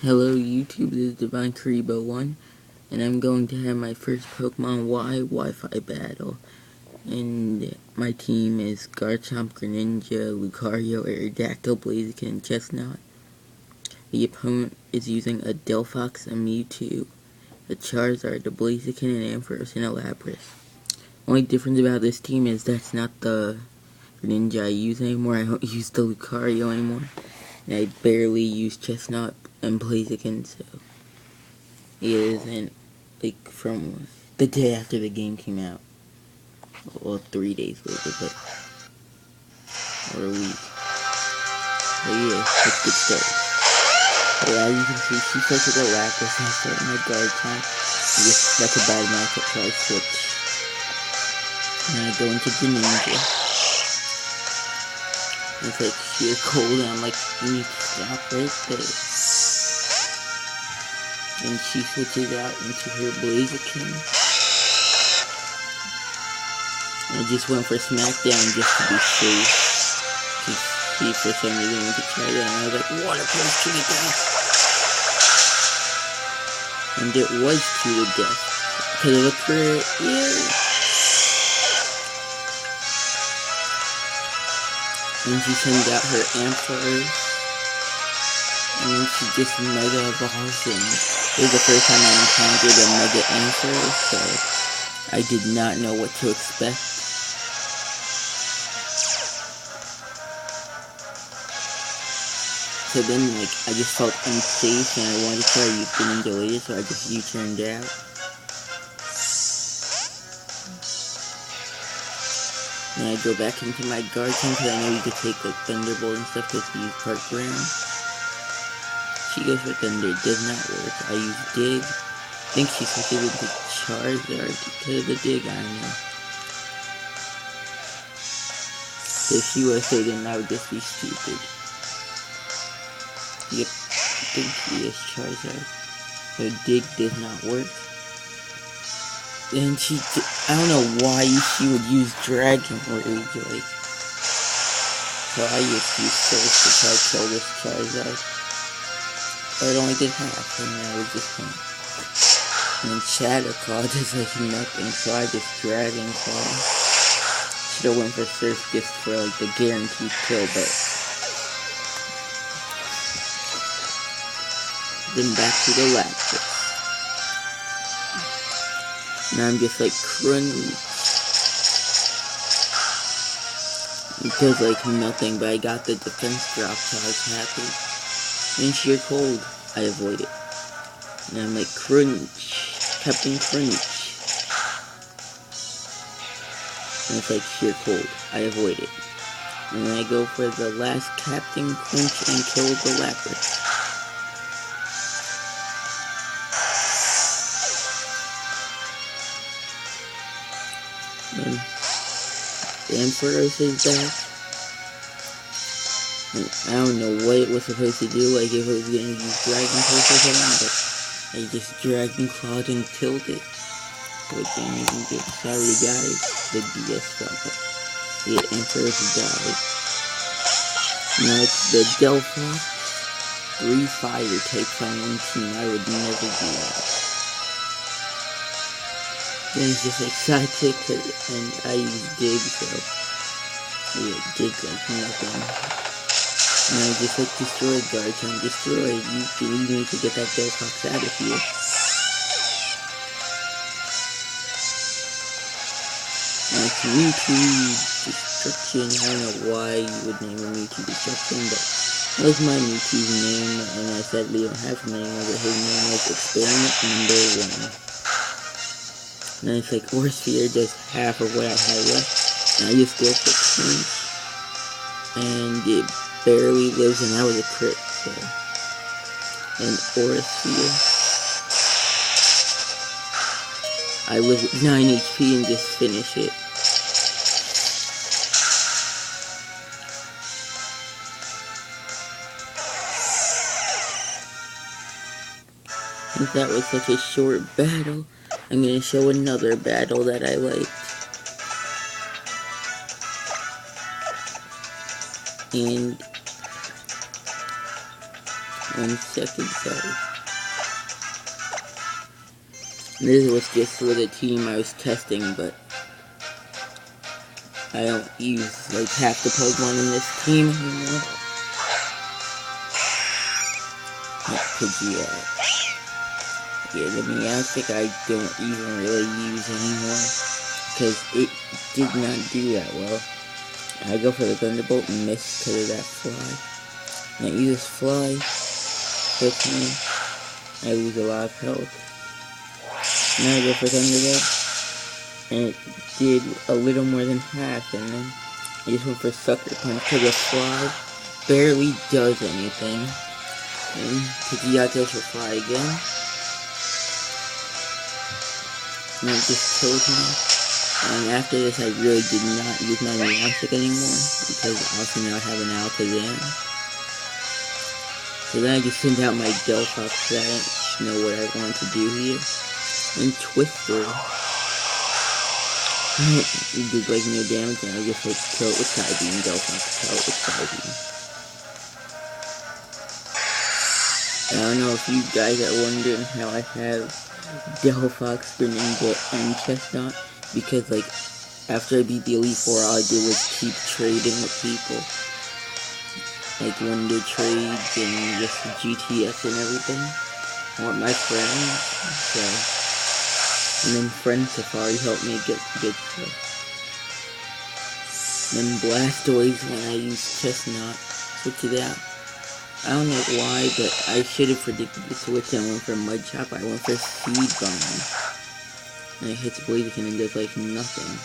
Hello YouTube, this is Divine Karibo 1, and I'm going to have my first Pokemon Y Wi-Fi battle. And my team is Garchomp, Greninja, Lucario, Aerodactyl, Blaziken, and Chestnut. The opponent is using a Delphox, a Mewtwo, a Charizard, a Blaziken, an Ampharos, and a Lapras. Only difference about this team is that's not the Greninja I use anymore. I don't use the Lucario anymore. And I barely use Chestnut and Blaziken, so it isn't like from the day after the game came out. Well, 3 days later, but or a week. But yeah, let's get started. Yeah, as you can see, she starts with a Lapras and I start my Garchomp. That's a bad matchup, so I switch. And I go into Greninja. It's like sheer cold and I'm like, you need to stop right there. And she switches out into her Blaziken. I just went for Smackdown just to be safe. Because she for some reason went to try that and I was like, water punch to the death. And it was to the death. Because of the prayer, yeah. And she sends out her Ampharos. And then she just Mega Evolves and it was the first time I encountered a Mega Ampharos, so I did not know what to expect. So then, like, I just felt unsafe and I wanted to try Greninja later, so I just U-turned out. And I go back into my Garchomp because I know you could take, like, Thunderbolt and stuff because you use Park Ground. She goes for Thunder, does not work. I use Dig. I think she switches into Charizard because of the Dig, I don't know. So if she was to, then I would just be stupid. Yep, I think she is Charizard. So Dig does not work. And I don't know why she would use Dragon Rage, like. So I just use Surf to try to kill this Charizard. But it only did half, and I was just fine. And then Shadow Claw does like nothing, so I just Dragon Claw. Should've went for Surf just for like the guaranteed kill, but then back to the Lapras. Now I'm just like Crunch. It does like nothing, but I got the defense drop, so I was happy. And sheer cold, I avoid it. And I'm like, Crunch, Captain Crunch. And it's like sheer cold, I avoid it. And then I go for the last Captain Crunch and kill the Lapras. And the Ampharos is back. I don't know what it was supposed to do, like if it was gonna use Dragon Pulse or something, but I just Dragon Clawed and killed it. So it didn't even get, sorry guys, the DS stuff. The Ampharos died. Now it's the Delphox. 3 fire types on one team, I would never do that. Then it's just like Psychic, and I use Dig, so yeah, Dig like nothing. And I just like destroy Garchomp, destroy. You need to get that Delphox out of here. And it's Mewtwo Destruction. I don't know why you would name a Mewtwo Destruction, but that was my Mewtwo's name, and I sadly don't have him anymore, but his name was Experiment #1. And it's like Orsphere does half of what I had left, and I just go for Crunch, and it barely lives, and that was a crit, so. And Orsphere, I live with 9 HP and just finish it. Since that was such a short battle, I'm going to show another battle that I liked. And 1 second, sorry. This was just for the team I was testing, but I don't use like half the Pokemon in this team anymore. Pidgeot. Yeah, the Meowstic I don't even really use anymore, because it did not do that well. I go for the Thunderbolt and miss because of that fly. And I use this fly, hits me, I lose a lot of health. Now I go for Thunderbolt, and it did a little more than half, and then I just went for Sucker Punch because the fly barely does anything. And Pidgeot goes for fly again. And it just killed me. And after this I really did not use my Meowstic anymore, because also now I have an Alakazam. So then I just sent out my Delphox because I didn't know what I wanted to do here. And Twister. It did like no damage, and I just like kill it with Psybeam, Delphox, kill it with Psybeam. I don't know if you guys are wondering how I have Delphox, Greninja, and Chestnut, because like after I beat the Elite Four, all I did was keep trading with people. Like Wonder Trades and just GTS and everything. I want my friends, so. And then Friend Safari helped me get stuff. And then Blastoise when I used Chestnut, switch it out. I don't know why, but I should have predicted the switch and I went for Mudchop. I went for Seed Bomb. And it hits Blaziken and does like nothing.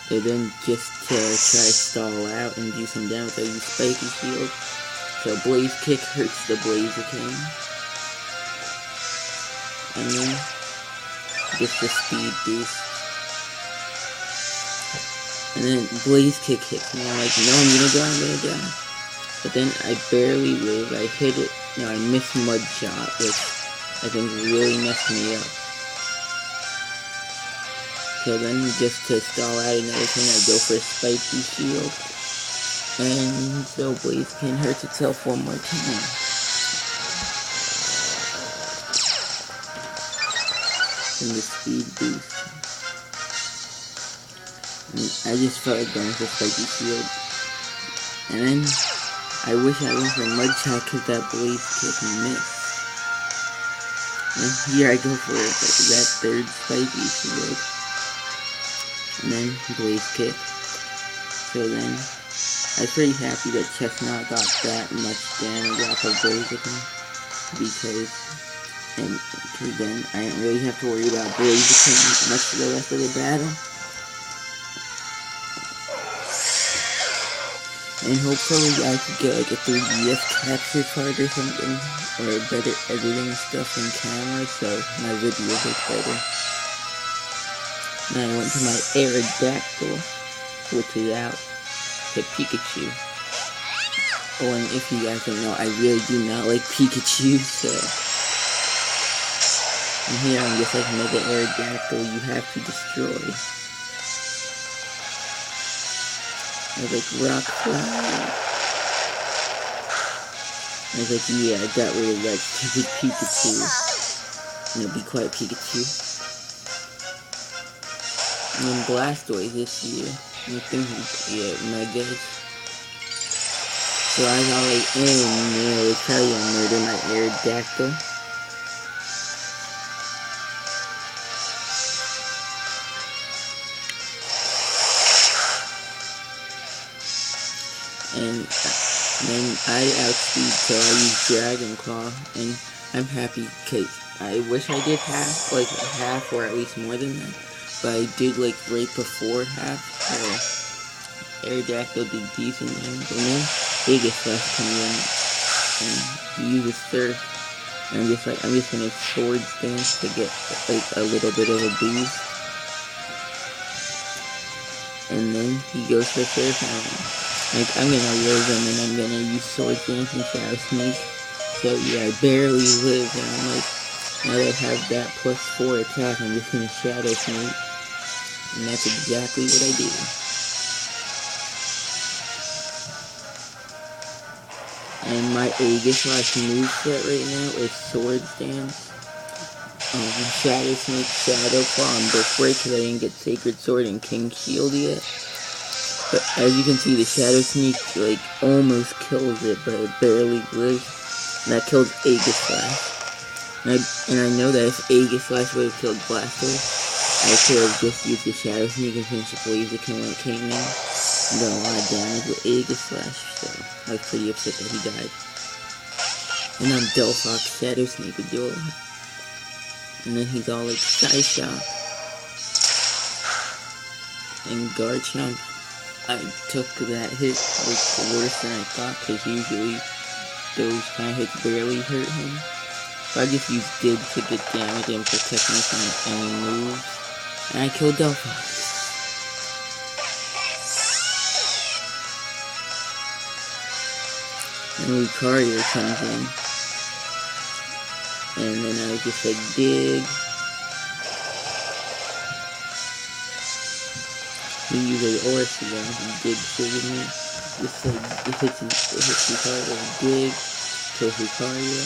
So then just to try to stall out and do some damage, I use Spiky Shield. So Blaze Kick hurts the Blaziken. And then just the speed boost. And then Blaze Kick hits me. I'm like, no, I'm gonna die. But then I barely live. I hit it. No, I missed Mudshot, which I think really messed me up. So then just to stall out and everything, I go for a Spiky Shield. And so Blaziken hurts itself one more time. And the speed boost. And I just felt like going for Spiky Shield. And then I wish I went for Mudshot because that Blaze Kick missed. And here I go for that third Spiky Shield. And then Blaze Kick. So then I was pretty happy that Chestnut got that much damage off of Blaziken, because then I didn't really have to worry about Blaziken much for the rest of the battle. And hopefully I could get like a 3DS capture card or something, or better editing stuff in camera so my videos look better. Then I went to my Aerodactyl, switch it out to Pikachu. Oh, and if you guys don't know, I really do not like Pikachu, so. And here I'm just like Mega Aerodactyl, you have to destroy. I was like, Rock Slide. I was like, yeah, I got rid of that stupid Pikachu. No, be quiet, Pikachu. And then Blastoise this year. I think, yeah, Megas. So I was all like, oh no, it's probably gonna murder my Aerodactyl. And then I outspeed, so I used Dragon Claw, and I'm happy because I wish I did half or at least more than that, but I did like right before half, so Aerodactyl did decent damage, and then Aegislash comes in, and he uses Surf, and I'm just gonna Swords Dance to get like a little bit of a boost, and then he goes for Surf Mountain. Like, I'm gonna live him, and I'm gonna use Sword Dance and Shadow Sneak. So yeah, I barely live, and I'm like, now that I have that +4 attack, I'm just gonna Shadow Sneak. And that's exactly what I do. And my Aegis move set right now is Sword Stance, Shadow Snake, Shadow Claw, and Brick Break, because I didn't get Sacred Sword and King Shield yet. But as you can see, the Shadow Sneak, like, almost kills it, but it barely lives. And that kills Aegis Slash. And I know that if Aegis Slash would have killed Blastoise, I could have just used the Shadow Sneak and finished the Blaziken when it came in. And done a lot of damage with Aegis Slash, so I was pretty upset that he died. And now Delphox Shadow Sneak would do a lot. And then he's all like, Psyshock. And Garchomp, I took that hit like worse than I thought, because usually those kind of hits barely hurt him. So I just used Dig to get damage and protect me from any moves. And I killed Delphox. And Lucario comes in. And then I just like Dig. He uses Oris again. He Dig triggered me. Just like it hits Lucario. Dig. Kills Lucario.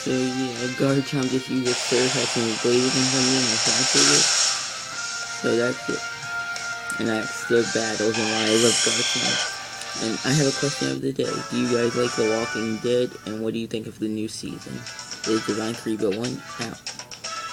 So yeah, Garchomp just uses Surf and Blaziken from me and I can't trigger. So that's it. And that's the battles and why I love Garchomp. And I have a question of the day. Do you guys like The Walking Dead? And what do you think of the new season? It is Divine Karibo 1 out.